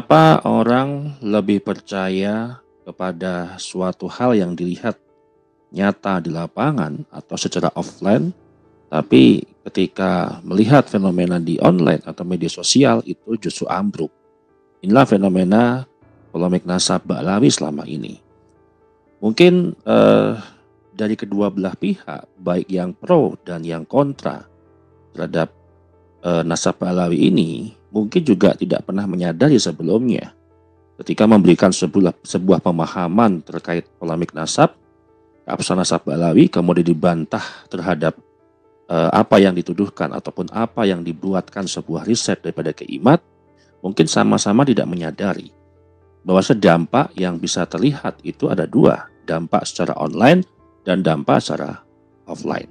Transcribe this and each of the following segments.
Kenapa orang lebih percaya kepada suatu hal yang dilihat nyata di lapangan atau secara offline, tapi ketika melihat fenomena di online atau media sosial itu justru ambruk? Inilah fenomena polemik nasab Ba'lawi selama ini. Mungkin dari kedua belah pihak, baik yang pro dan yang kontra terhadap nasab Ba'lawi ini, mungkin juga tidak pernah menyadari sebelumnya ketika memberikan sebuah pemahaman terkait polemik nasab, keabsahan nasab Ba'lawi kemudian dibantah terhadap apa yang dituduhkan ataupun apa yang dibuatkan sebuah riset daripada Keimat, mungkin sama-sama tidak menyadari bahwa dampak yang bisa terlihat itu ada dua, dampak secara online dan dampak secara offline.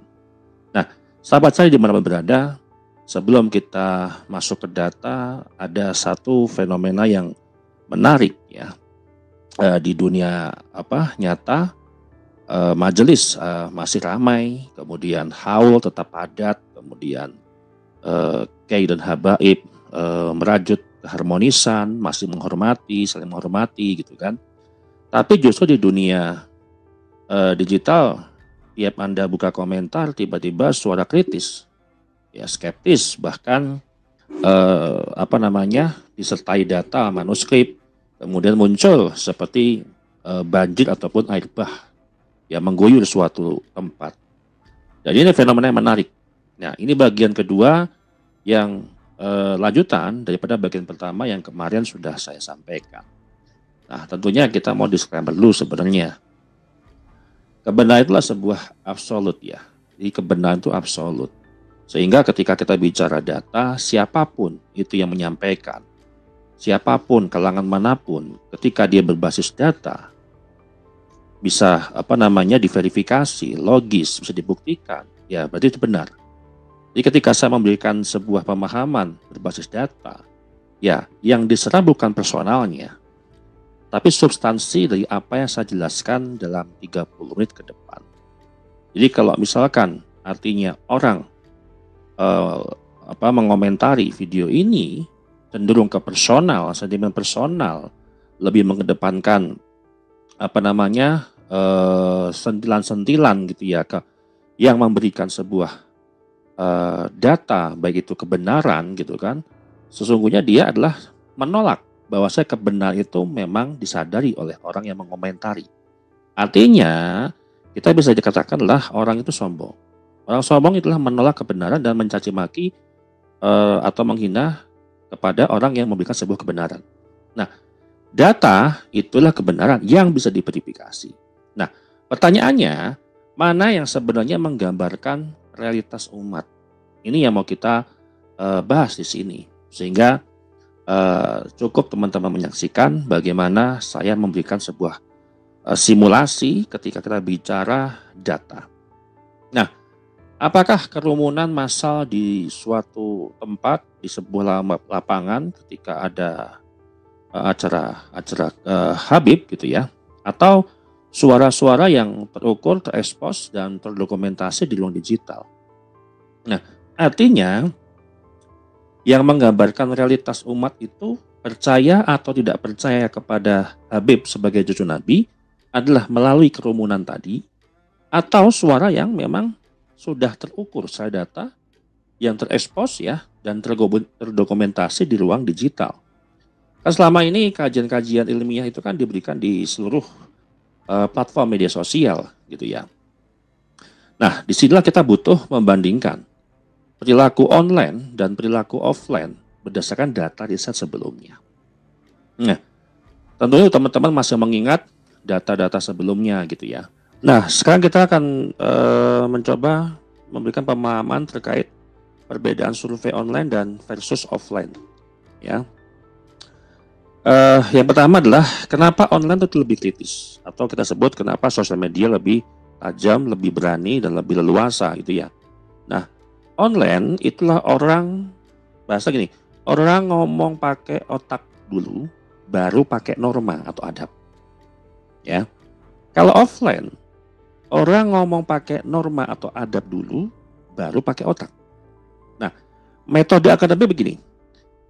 Nah, sahabat saya dimanapun berada, sebelum kita masuk ke data, ada satu fenomena yang menarik ya di dunia nyata. Majelis masih ramai, kemudian haul tetap padat, kemudian kiai dan habaib merajut keharmonisan, masih menghormati, saling menghormati gitu kan. Tapi justru di dunia digital, tiap Anda buka komentar tiba-tiba suara kritis, ya skeptis, bahkan disertai data manuskrip, kemudian muncul seperti banjir ataupun air bah yang mengguyur suatu tempat. Jadi ini fenomena yang menarik. Nah, ini bagian kedua yang lanjutan daripada bagian pertama yang kemarin sudah saya sampaikan. Nah, tentunya kita mau disclaimer dulu sebenarnya. Kebenaran itulah sebuah absolut ya. Jadi kebenaran itu absolut. Sehingga ketika kita bicara data, siapapun itu yang menyampaikan, siapapun, kalangan manapun, ketika dia berbasis data, bisa diverifikasi, logis, bisa dibuktikan, ya berarti itu benar. Jadi ketika saya memberikan sebuah pemahaman berbasis data, ya yang diserang bukan personalnya, tapi substansi dari apa yang saya jelaskan dalam 30 menit ke depan. Jadi kalau misalkan artinya orang mengomentari video ini cenderung ke personal, sentimen personal, lebih mengedepankan sentilan-sentilan gitu ya, yang memberikan sebuah data baik itu kebenaran gitu kan, sesungguhnya dia adalah menolak bahwa kebenaran itu memang disadari oleh orang yang mengomentari. Artinya kita bisa dikatakanlah orang itu sombong. Orang sombong itulah menolak kebenaran dan mencaci maki atau menghina kepada orang yang memberikan sebuah kebenaran. Nah, data itulah kebenaran yang bisa diverifikasi. Nah, pertanyaannya, mana yang sebenarnya menggambarkan realitas umat? Ini yang mau kita bahas di sini. Sehingga cukup teman-teman menyaksikan bagaimana saya memberikan sebuah simulasi ketika kita bicara data. Nah, apakah kerumunan massal di suatu tempat, di sebuah lapangan ketika ada acara Habib gitu ya, atau suara-suara yang terukur, terekspos dan terdokumentasi di ruang digital? Nah, artinya yang menggambarkan realitas umat itu percaya atau tidak percaya kepada Habib sebagai cucu Nabi adalah melalui kerumunan tadi, atau suara yang memang sudah terukur secara data, yang terekspos ya dan terdokumentasi di ruang digital. Kan selama ini kajian-kajian ilmiah itu kan diberikan di seluruh platform media sosial gitu ya. Nah, disinilah kita butuh membandingkan perilaku online dan perilaku offline berdasarkan data riset sebelumnya. Nah, tentunya teman-teman masih mengingat data-data sebelumnya gitu ya. Nah, sekarang kita akan mencoba memberikan pemahaman terkait perbedaan survei online dan versus offline. Ya, yang pertama adalah kenapa online itu lebih kritis, atau kita sebut kenapa sosial media lebih tajam, lebih berani dan lebih leluasa gitu ya. Nah, online itulah orang bahasa gini, orang ngomong pakai otak dulu, baru pakai norma atau adab. Ya, kalau offline orang ngomong pakai norma atau adab dulu, baru pakai otak. Nah, metode akademik begini.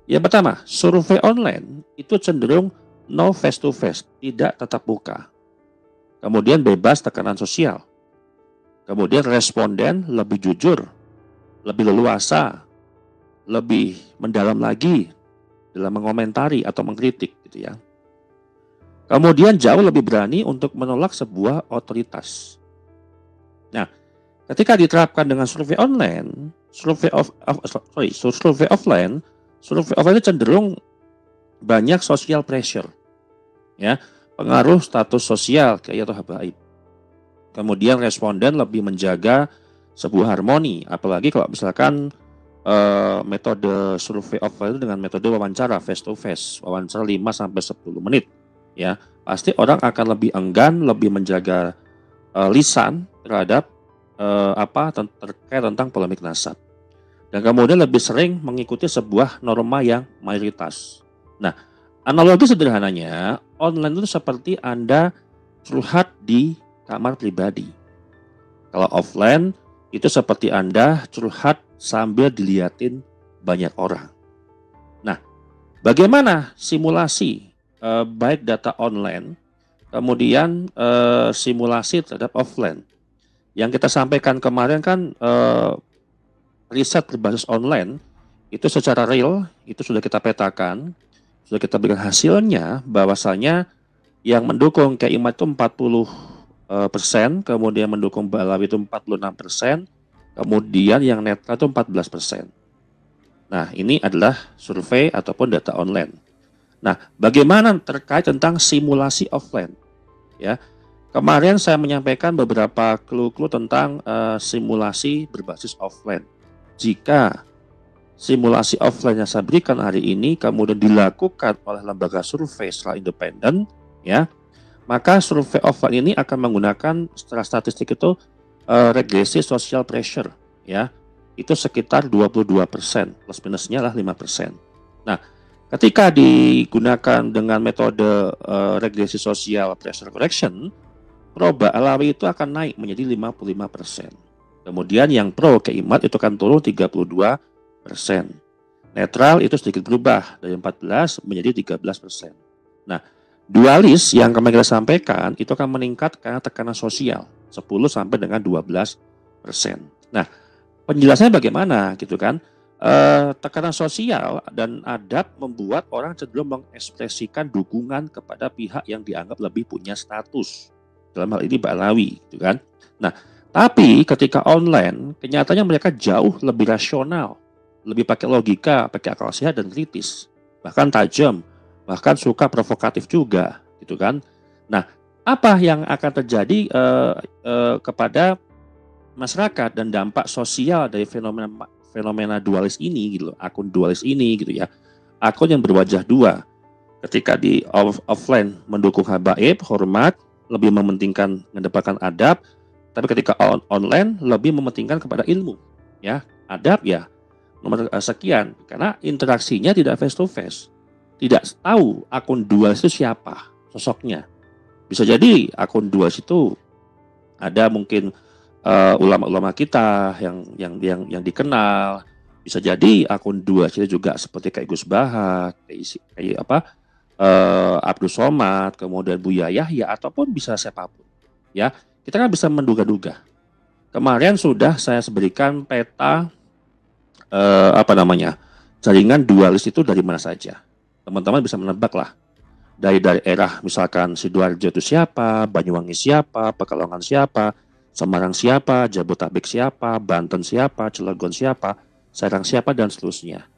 Yang pertama, survei online itu cenderung no face to face, tidak tatap muka. Kemudian bebas tekanan sosial. Kemudian responden lebih jujur, lebih leluasa, lebih mendalam lagi dalam mengomentari atau mengkritik gitu ya. Kemudian jauh lebih berani untuk menolak sebuah otoritas. Nah, ketika diterapkan dengan survei online, survei offline itu cenderung banyak social pressure, ya, pengaruh status sosial kayak atau habaib. Kemudian responden lebih menjaga sebuah harmoni, apalagi kalau misalkan metode survei offline itu dengan metode wawancara face to face, wawancara 5-10 menit, ya, pasti orang akan lebih enggan, lebih menjaga lisan terhadap terkait tentang polemik nasab. Dan kemudian lebih sering mengikuti sebuah norma yang mayoritas. Nah, analogi sederhananya, online itu seperti Anda curhat di kamar pribadi. Kalau offline, itu seperti Anda curhat sambil dilihatin banyak orang. Nah, bagaimana simulasi baik data online, kemudian simulasi terhadap offline? Yang kita sampaikan kemarin kan riset berbasis online, itu secara real, itu sudah kita petakan, sudah kita berikan hasilnya, bahwasanya yang mendukung Kiai Imad itu 40%, kemudian mendukung Ba'alawi itu 46%, kemudian yang netral itu 14%. Nah, ini adalah survei ataupun data online. Nah, bagaimana terkait tentang simulasi offline? Ya, kemarin saya menyampaikan beberapa clue-clue tentang simulasi berbasis offline. Jika simulasi offline yang saya berikan hari ini kemudian dilakukan oleh lembaga survei secara independen, ya, maka survei offline ini akan menggunakan secara statistik itu regresi social pressure, ya, itu sekitar 22%, plus minusnya lah 5%. Nah, ketika digunakan dengan metode regresi social pressure correction, pro Ba'alawi itu akan naik menjadi 55%. Kemudian yang pro Kiai Imad itu akan turun 32%. Netral itu sedikit berubah dari 14 menjadi 13%. Nah, dualis yang kemarin kita sampaikan itu akan meningkat karena tekanan sosial 10 sampai dengan 12%. Nah, penjelasannya bagaimana gitu kan? Tekanan sosial dan adat membuat orang cenderung mengekspresikan dukungan kepada pihak yang dianggap lebih punya status. Dalam hal ini Ba'alawi gitu kan. Nah, tapi ketika online, kenyataannya mereka jauh lebih rasional, lebih pakai logika, pakai akal sehat dan kritis, bahkan tajam, bahkan suka provokatif juga, gitu kan. Nah, apa yang akan terjadi kepada masyarakat dan dampak sosial dari fenomena dualis ini, gitu, akun dualis ini, gitu ya, akun yang berwajah dua, ketika di offline mendukung habaib, hormat, lebih mementingkan mengedepankan adab, tapi ketika online lebih mementingkan kepada ilmu, ya, adab ya nomor sekian, karena interaksinya tidak face to face, tidak tahu akun dualis itu siapa sosoknya. Bisa jadi akun dualis itu ada mungkin ulama-ulama kita yang dikenal. Bisa jadi akun dualis itu juga seperti kayak Gus Bahat, kayak Abdul Somad, kemudian Buya Yahya, ataupun bisa siapapun, ya. Kita kan bisa menduga-duga. Kemarin sudah saya berikan peta jaringan dualis itu dari mana saja. Teman-teman bisa menebak lah. Dari daerah misalkan Sidoarjo itu siapa, Banyuwangi siapa, Pekalongan siapa, Semarang siapa, Jabodetabek siapa, Banten siapa, Cilegon siapa, Serang siapa, dan seterusnya.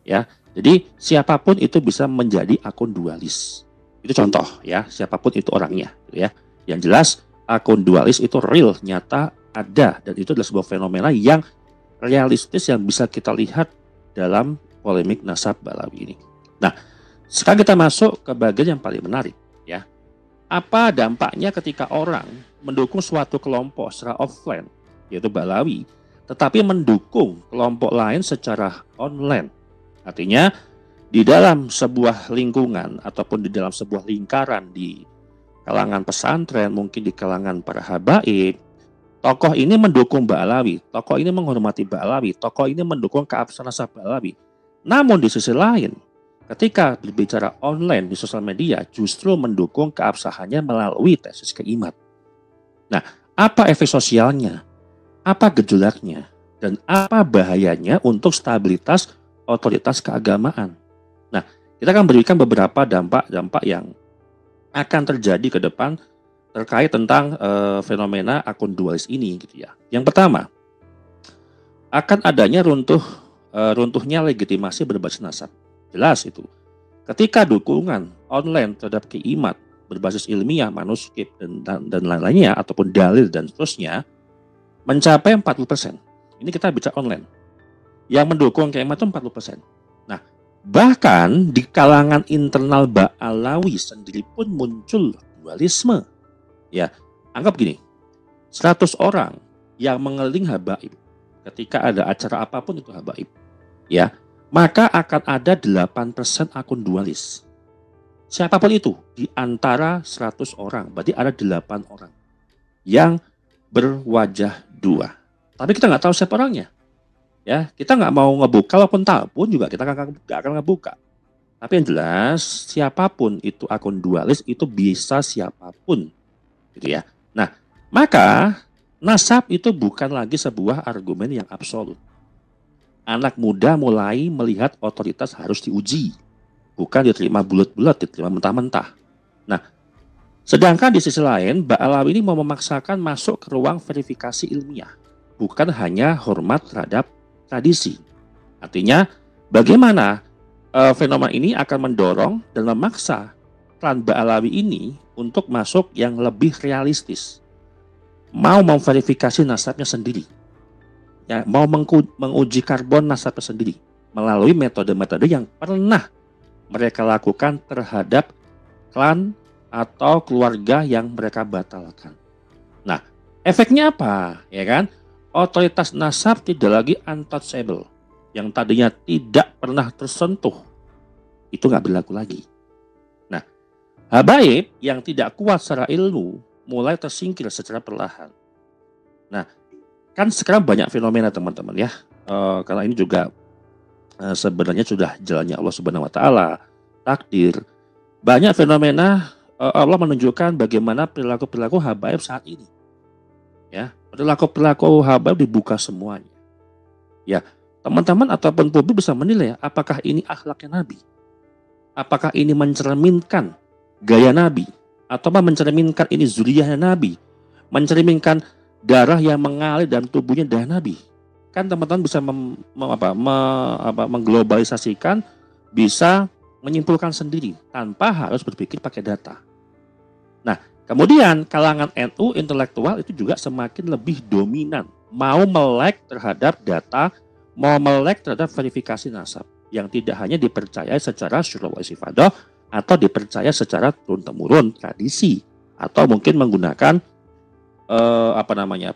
Ya, jadi siapapun itu bisa menjadi akun dualis. Itu contoh ya, siapapun itu orangnya, gitu ya. Yang jelas akun dualis itu real, nyata, ada, dan itu adalah sebuah fenomena yang realistis yang bisa kita lihat dalam polemik nasab Ba'alawi ini. Nah, sekarang kita masuk ke bagian yang paling menarik, ya. Apa dampaknya ketika orang mendukung suatu kelompok secara offline, yaitu Ba'alawi, tetapi mendukung kelompok lain secara online? Artinya, di dalam sebuah lingkungan ataupun di dalam sebuah lingkaran di kalangan pesantren, mungkin di kalangan para habaib, tokoh ini mendukung Ba'alawi, tokoh ini menghormati Ba'alawi, tokoh ini mendukung keabsahan nasab Ba'alawi. Namun di sisi lain, ketika berbicara online di sosial media justru mendukung keabsahannya melalui tesis keimat. Nah, apa efek sosialnya? Apa gejolaknya? Dan apa bahayanya untuk stabilitas otoritas keagamaan? Nah, kita akan berikan beberapa dampak-dampak yang akan terjadi ke depan terkait tentang fenomena akun dualis ini gitu ya. Yang pertama, akan adanya runtuhnya legitimasi berbasis nasab. Jelas itu. Ketika dukungan online terhadap keimat berbasis ilmiah, manuskrip, dan lain-lainnya, ataupun dalil dan seterusnya, mencapai 40%. Ini kita bicara online. Yang mendukung keimat itu 40%. Nah, bahkan di kalangan internal Ba'alawi sendiri pun muncul dualisme. Ya, anggap gini, 100 orang yang mengeliling habaib, ketika ada acara apapun itu habaib, ya, maka akan ada 8% akun dualis. Siapapun itu, di antara 100 orang, berarti ada 8 orang yang berwajah dua. Tapi kita nggak tahu siapa orangnya. Ya, kita nggak mau ngebuka, walaupun tahu pun juga kita nggak akan ngebuka. Tapi yang jelas, siapapun itu akun dualis itu bisa siapapun, gitu ya. Nah, maka nasab itu bukan lagi sebuah argumen yang absolut. Anak muda mulai melihat otoritas harus diuji, bukan diterima bulat-bulat, diterima mentah-mentah. Nah, sedangkan di sisi lain, Ba'alawi ini mau memaksakan masuk ke ruang verifikasi ilmiah, bukan hanya hormat terhadap tradisi. Artinya, bagaimana fenomena ini akan mendorong dan memaksa klan Ba'alawi ini untuk masuk yang lebih realistis, mau memverifikasi nasabnya sendiri, ya, mau menguji karbon nasabnya sendiri melalui metode-metode yang pernah mereka lakukan terhadap klan atau keluarga yang mereka batalkan. Nah, efeknya apa? Ya kan? Otoritas nasab tidak lagi untouchable. Yang tadinya tidak pernah tersentuh, itu nggak berlaku lagi. Nah, habaib yang tidak kuat secara ilmu mulai tersingkir secara perlahan. Nah, kan sekarang banyak fenomena teman-teman ya. Karena ini juga sebenarnya sudah jalannya Allah Subhanahu wa taala, takdir. Banyak fenomena Allah menunjukkan bagaimana perilaku-perilaku habaib saat ini. Ya, perilaku-perilaku habaib dibuka semuanya. Ya, teman-teman ataupun publik bisa menilai apakah ini akhlaknya Nabi? Apakah ini mencerminkan gaya Nabi? Atau mencerminkan ini zuriyahnya Nabi? Mencerminkan darah yang mengalir dalam tubuhnya darah Nabi? Kan teman-teman bisa mengglobalisasikan, bisa menyimpulkan sendiri tanpa harus berpikir pakai data. Nah, kemudian kalangan NU intelektual itu juga semakin lebih dominan, mau melek terhadap data, mau melek terhadap verifikasi nasab yang tidak hanya dipercaya secara syura wa istifadah atau dipercaya secara turun-temurun tradisi, atau mungkin menggunakan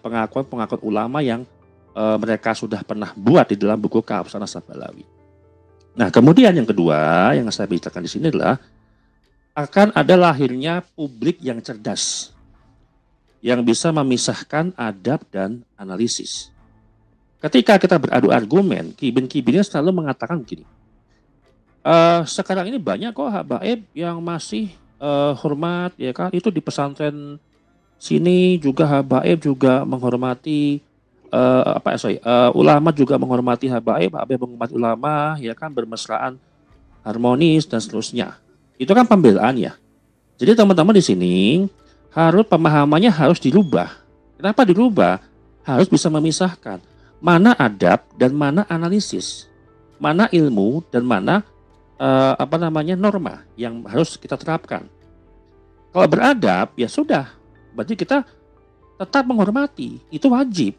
pengakuan ulama yang mereka sudah pernah buat di dalam buku Keabsahan Nasab Ba'alawi. Nah, kemudian yang kedua yang saya bicarakan di sini adalah akan ada lahirnya publik yang cerdas, yang bisa memisahkan adab dan analisis. Ketika kita beradu argumen, kibin-kibinnya selalu mengatakan begini, sekarang ini banyak kok habaib yang masih hormat, ya kan? Itu di pesantren sini juga habaib juga menghormati ulama juga menghormati habaib menghormati ulama, ya kan, bermesraan harmonis dan seterusnya. Itu kan pembelaan ya. Jadi teman-teman di sini harus pemahamannya harus dirubah. Kenapa dirubah? Harus bisa memisahkan mana adab dan mana analisis, mana ilmu dan mana norma yang harus kita terapkan. Kalau beradab ya sudah, berarti kita tetap menghormati, itu wajib.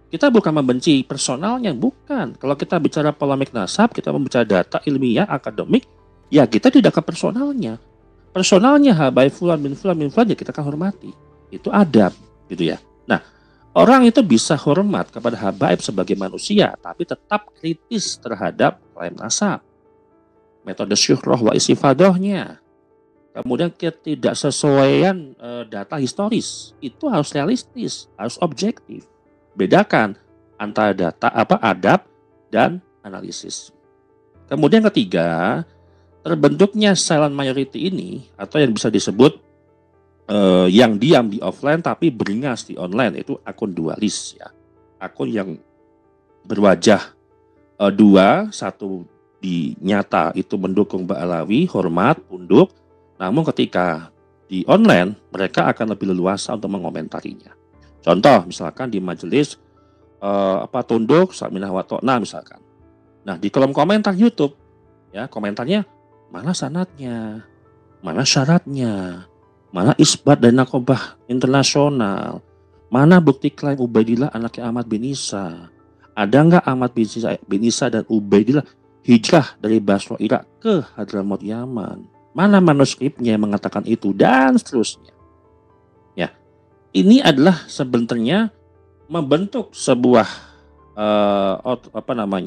Kita bukan membenci personalnya, bukan. Kalau kita bicara polemik nasab, kita membicara data ilmiah, akademik, ya kita tidak ke personalnya. Personalnya habaib fulan bin fulan bin fulan ya kita akan hormati. Itu adab, gitu ya. Nah, orang itu bisa hormat kepada habaib sebagai manusia, tapi tetap kritis terhadap klaim nasab, metode syuhrah wa istifadahnya. Kemudian ketidaksesuaian data historis, itu harus realistis, harus objektif. Bedakan antara data adab dan analisis. Kemudian ketiga, terbentuknya silent majority ini atau yang bisa disebut yang diam di offline tapi beringas di online itu akun dualis ya. Akun yang berwajah dua, satu di nyata itu mendukung Mbak Alawi, hormat, tunduk. Namun ketika di online mereka akan lebih leluasa untuk mengomentarinya. Contoh misalkan di majelis tunduk saminah wa ta'na misalkan. Nah, di kolom komentar YouTube ya, komentarnya mana sanadnya, mana syaratnya, mana isbat dan nakobah internasional, mana bukti klaim Ubaidillah anaknya Ahmad bin Isa, ada nggak Ahmad bin Isa dan Ubaidillah hijrah dari Basra Irak ke Hadramaut Yaman, mana manuskripnya yang mengatakan itu, dan seterusnya. Ya, ini adalah sebenarnya membentuk sebuah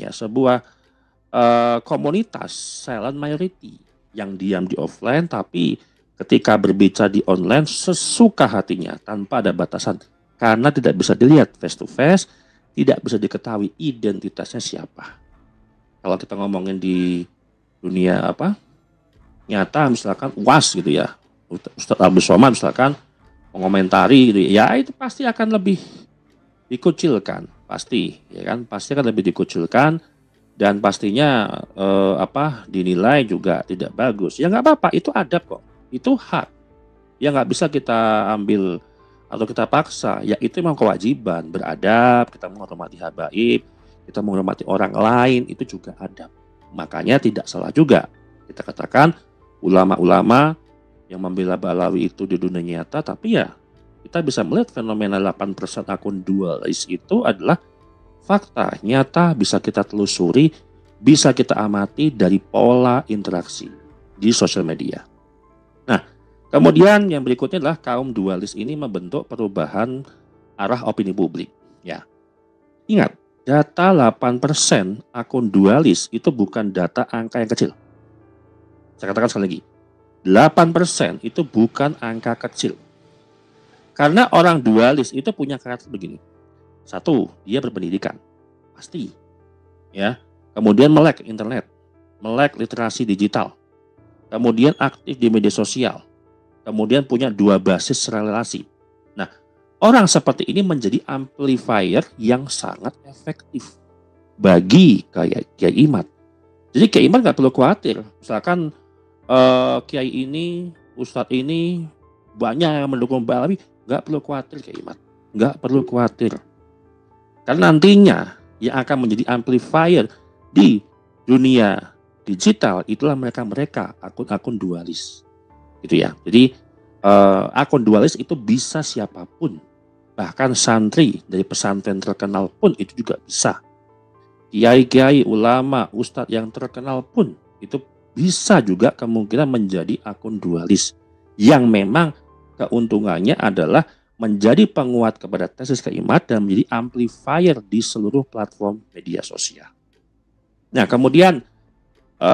sebuah komunitas silent majority yang diam di offline tapi ketika berbicara di online sesuka hatinya tanpa ada batasan karena tidak bisa dilihat face to face, tidak bisa diketahui identitasnya siapa. Kalau kita ngomongin di dunia nyata misalkan UAS gitu ya, Ustadz Abdul Somad misalkan mengomentari gitu ya, itu pasti akan lebih dikucilkan, pasti akan lebih dikucilkan. Dan pastinya dinilai juga tidak bagus. Ya nggak apa-apa, itu adab kok, itu hak. Ya nggak bisa kita ambil atau kita paksa. Ya itu memang kewajiban beradab, kita menghormati habaib, kita menghormati orang lain, itu juga adab. Makanya tidak salah juga kita katakan ulama-ulama yang membela Balawi itu di dunia nyata, tapi ya kita bisa melihat fenomena 8% akun dualis itu adalah fakta nyata, bisa kita telusuri, bisa kita amati dari pola interaksi di sosial media. Nah, kemudian yang berikutnya adalah kaum dualis ini membentuk perubahan arah opini publik. Ya, ingat, data 8% akun dualis itu bukan data angka yang kecil. Saya katakan sekali lagi, 8% itu bukan angka kecil. Karena orang dualis itu punya karakter begini. Satu, dia berpendidikan, pasti, ya. Kemudian melek internet, melek literasi digital, kemudian aktif di media sosial, kemudian punya 2 basis relasi. Nah, orang seperti ini menjadi amplifier yang sangat efektif bagi Kiai Imad. Jadi Kiai Imad nggak perlu khawatir, misalkan Kiai ini, Ustadz ini banyak yang mendukung Mbak Alawi, nggak perlu khawatir Kiai Imad, nggak perlu khawatir. Karena nantinya yang akan menjadi amplifier di dunia digital itulah mereka akun-akun dualis, gitu ya. Jadi akun dualis itu bisa siapapun, bahkan santri dari pesantren terkenal pun itu juga bisa. Kiai-kiai, ulama, ustadz yang terkenal pun itu bisa juga kemungkinan menjadi akun dualis yang memang keuntungannya adalah menjadi penguat kepada tesis Kiai Imad dan menjadi amplifier di seluruh platform media sosial. Nah, kemudian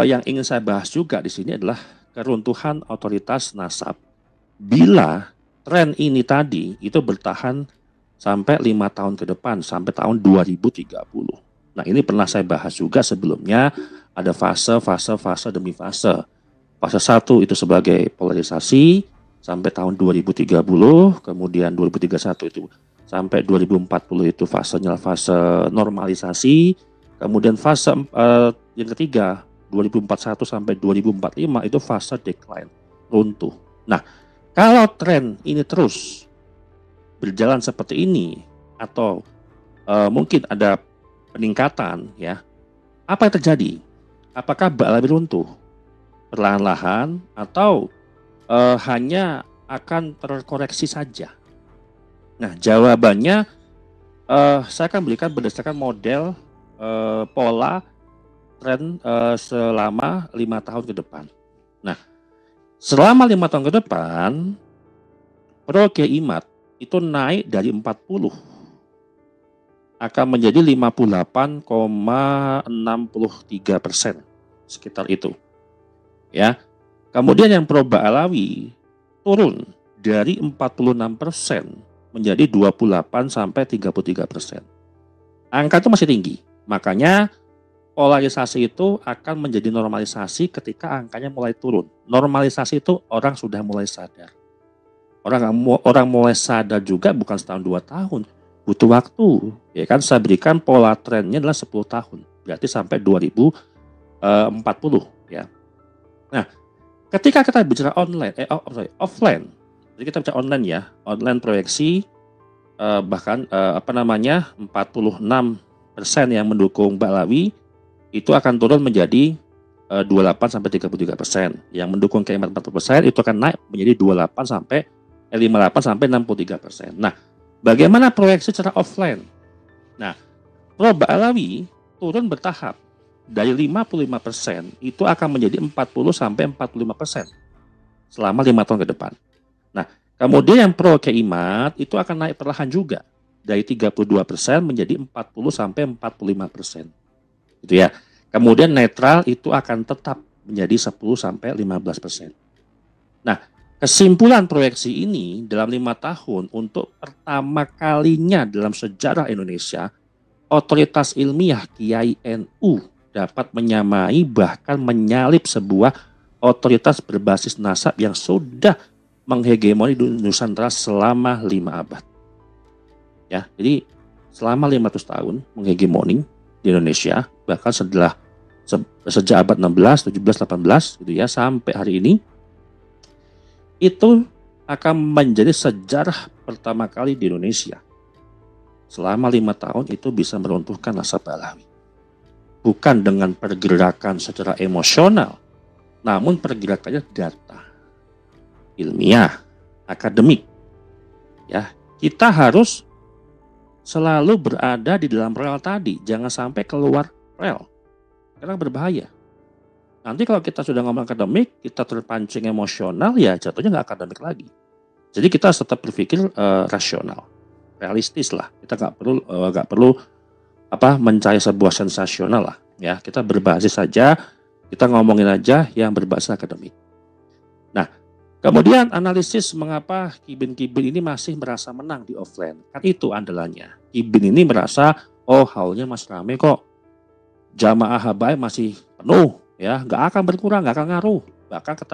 yang ingin saya bahas juga di sini adalah keruntuhan otoritas nasab. Bila tren ini tadi itu bertahan sampai 5 tahun ke depan, sampai tahun 2030. Nah, ini pernah saya bahas juga sebelumnya, ada fase demi fase. Fase 1 itu sebagai polarisasi, sampai tahun 2030, kemudian 2031 itu sampai 2040 itu fasenya fase normalisasi, kemudian fase yang ketiga 2041 sampai 2045 itu fase decline, runtuh. Nah, kalau tren ini terus berjalan seperti ini atau mungkin ada peningkatan ya, apa yang terjadi? Apakah Mbak Alawi runtuh perlahan-lahan atau hanya akan terkoreksi saja? Nah, jawabannya saya akan berikan berdasarkan model pola tren selama 5 tahun ke depan. Nah, selama 5 tahun ke depan, pro Kiai Imad itu naik dari 40 akan menjadi 58,63%, sekitar itu. Ya. Kemudian yang pro Mbak Alawi turun dari 46% menjadi 28 sampai 33%. Angka itu masih tinggi. Makanya polarisasi itu akan menjadi normalisasi ketika angkanya mulai turun. Normalisasi itu orang sudah mulai sadar. Orang mulai sadar juga bukan setahun 2 tahun, butuh waktu. Ya kan, saya berikan pola trennya adalah 10 tahun, berarti sampai 2040 ya. Nah, ketika kita bicara offline, jadi kita bicara online ya, online proyeksi bahkan 46% yang mendukung Mbak Lawi itu akan turun menjadi 28 sampai 33%. Yang mendukung KM 40% itu akan naik menjadi 58 sampai 63%. Nah, bagaimana proyeksi secara offline? Nah, Mbak Lawi turun bertahap dari 55% itu akan menjadi 40 sampai 45% selama 5 tahun ke depan. Nah, kemudian yang pro KIMAT itu akan naik perlahan juga dari 32% menjadi 40 sampai 45%. Gitu ya. Kemudian netral itu akan tetap menjadi 10 sampai 15%. Nah, kesimpulan proyeksi ini dalam 5 tahun untuk pertama kalinya dalam sejarah Indonesia, otoritas ilmiah Kiai NU dapat menyamai bahkan menyalip sebuah otoritas berbasis nasab yang sudah menghegemoni di Nusantara selama 5 abad. Ya, jadi selama 500 tahun menghegemoni di Indonesia, bahkan sejak abad 16, 17, 18 gitu ya sampai hari ini, itu akan menjadi sejarah pertama kali di Indonesia. Selama 5 tahun itu bisa meruntuhkan nasab Alawi. Bukan dengan pergerakan secara emosional, namun pergerakannya data, ilmiah, akademik. Ya, kita harus selalu berada di dalam rel tadi, jangan sampai keluar rel, karena berbahaya. Nanti kalau kita sudah ngomong akademik, kita terpancing emosional, ya jatuhnya nggak akademik lagi. Jadi kita harus tetap berpikir rasional, realistis lah. Kita nggak perlu mencari sebuah sensasional lah. Ya, kita berbasis saja, kita ngomongin aja yang berbasis akademik. Nah, kemudian analisis mengapa Kibin ini masih merasa menang di offline. Kan itu andalannya. Kibin ini merasa, haulnya masih ramai kok. Jamaah habaib masih penuh, ya, nggak akan berkurang, nggak akan ngaruh. Bahkan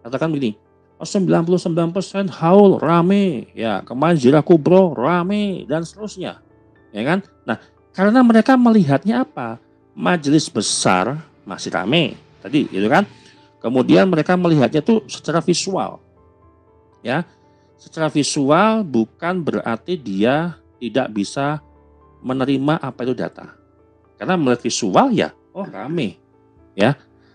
katakan begini, 99% haul rame, ya, kemarin Zirah Kubro rame dan seterusnya, ya kan? Nah, karena mereka melihatnya apa? Majelis besar masih rame, tadi, gitu kan? Kemudian mereka melihatnya tuh secara visual, ya, secara visual bukan berarti dia tidak bisa menerima apa itu data, karena melihat visual ya, rame, ya.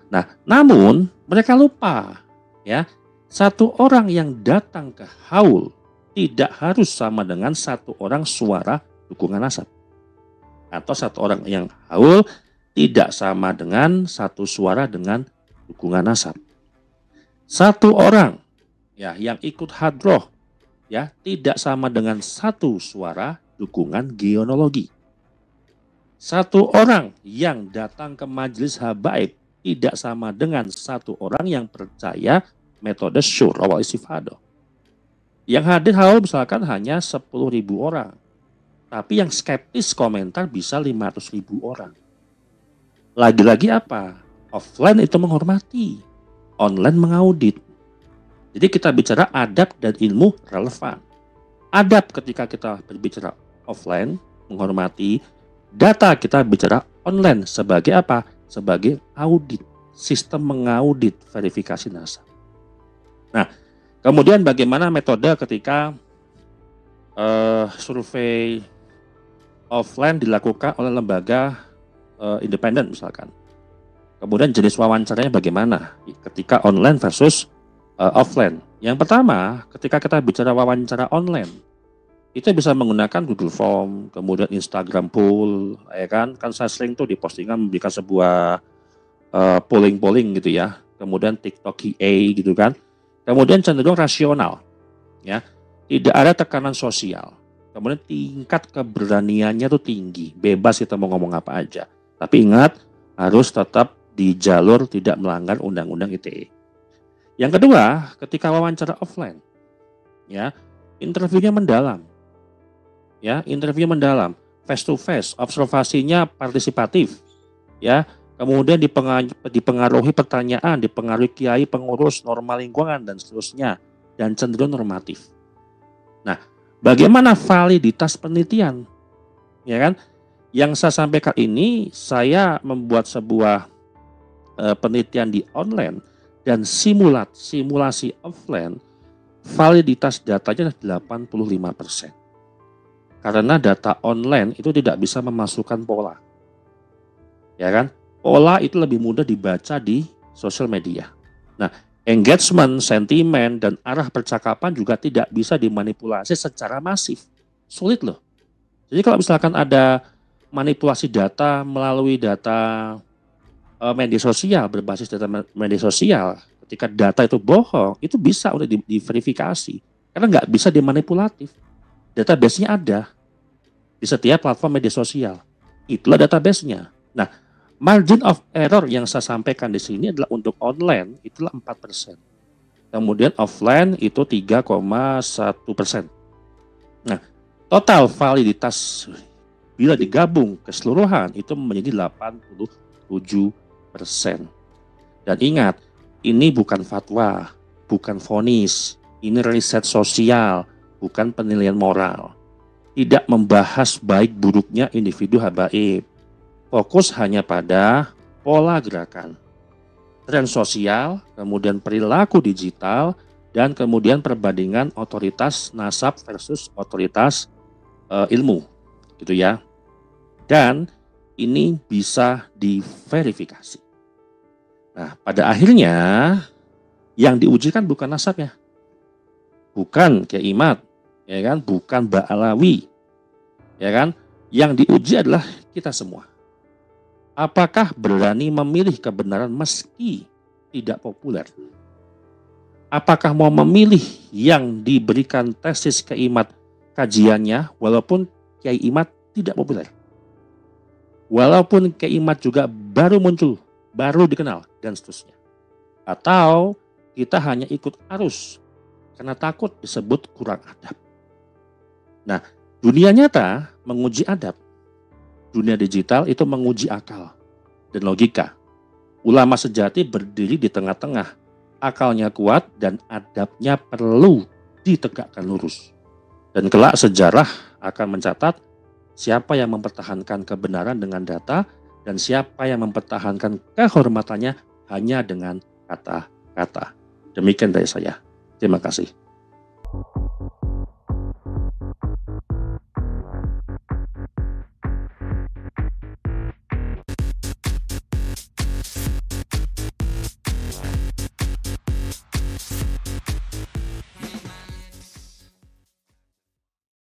Nah, namun mereka lupa, ya, satu orang yang datang ke haul tidak harus sama dengan satu orang suara dukungan nasab, atau satu orang yang haul tidak sama dengan satu suara dengan dukungan nasab. Satu orang ya yang ikut hadroh ya tidak sama dengan satu suara dukungan geonologi. Satu orang yang datang ke majelis habaib tidak sama dengan satu orang yang percaya metode syur awal istifadah. Yang hadir haul misalkan hanya 10.000 orang. Tapi yang skeptis komentar bisa 500.000 orang. Lagi-lagi apa? Offline itu menghormati, online mengaudit. Jadi kita bicara adab dan ilmu relevan. Adab ketika kita berbicara offline, menghormati. Data kita bicara online sebagai apa? Sebagai audit, sistem mengaudit verifikasi nasab. Nah, kemudian bagaimana metode ketika survei offline dilakukan oleh lembaga independen misalkan. Kemudian jenis wawancaranya bagaimana ketika online versus offline. Yang pertama, ketika kita bicara wawancara online, itu bisa menggunakan Google Form, kemudian Instagram poll, ya kan? Kan saya sering tuh di postingan memberikan sebuah polling gitu ya. Kemudian TikTok QA gitu kan. Kemudian cenderung rasional, ya. Tidak ada tekanan sosial. Kemudian tingkat keberaniannya tuh tinggi, bebas kita mau ngomong apa aja. Tapi ingat, harus tetap di jalur tidak melanggar undang-undang ITE. Yang kedua, ketika wawancara offline, ya, interviewnya mendalam. Ya, interview mendalam, face to face, observasinya partisipatif. ya. Kemudian dipengaruhi pertanyaan, dipengaruhi kiai, pengurus, norma lingkungan dan seterusnya, dan cenderung normatif. Nah, bagaimana validitas penelitian? Ya kan? Yang saya sampaikan ini, saya membuat sebuah penelitian di online dan simulasi offline, validitas datanya 85%. Karena data online itu tidak bisa memasukkan pola. Ya kan? Pola itu lebih mudah dibaca di sosial media. Nah, engagement, sentimen, dan arah percakapan juga tidak bisa dimanipulasi secara masif. Sulit loh. Jadi kalau misalkan ada manipulasi data melalui data media sosial, berbasis data media sosial, ketika data itu bohong, itu bisa udah diverifikasi. Karena nggak bisa dimanipulatif. Database-nya ada di setiap platform media sosial. Itulah database-nya. Nah, margin of error yang saya sampaikan di sini adalah untuk online itulah 4%. Kemudian offline itu 3,1%. Nah, total validitas bila digabung keseluruhan itu menjadi 87%. Dan ingat, ini bukan fatwa, bukan vonis, ini riset sosial, bukan penilaian moral. Tidak membahas baik buruknya individu habaib. Fokus hanya pada pola gerakan, tren sosial, kemudian perilaku digital, dan kemudian perbandingan otoritas nasab versus otoritas ilmu, gitu ya. Dan ini bisa diverifikasi. Nah, pada akhirnya yang diuji kan bukan nasabnya, bukan Kiai Imad, ya kan, bukan Ba'alawi, ya kan. Yang diuji adalah kita semua. Apakah berani memilih kebenaran meski tidak populer? Apakah mau memilih yang diberikan tesis Kiai Imad kajiannya walaupun Kiai Imad tidak populer? Walaupun Kiai Imad juga baru muncul, baru dikenal, dan seterusnya. Atau kita hanya ikut arus karena takut disebut kurang adab. Nah, dunia nyata menguji adab. Dunia digital itu menguji akal dan logika. Ulama sejati berdiri di tengah-tengah. Akalnya kuat dan adabnya perlu ditegakkan lurus. Dan kelak sejarah akan mencatat siapa yang mempertahankan kebenaran dengan data dan siapa yang mempertahankan kehormatannya hanya dengan kata-kata. Demikian dari saya. Terima kasih.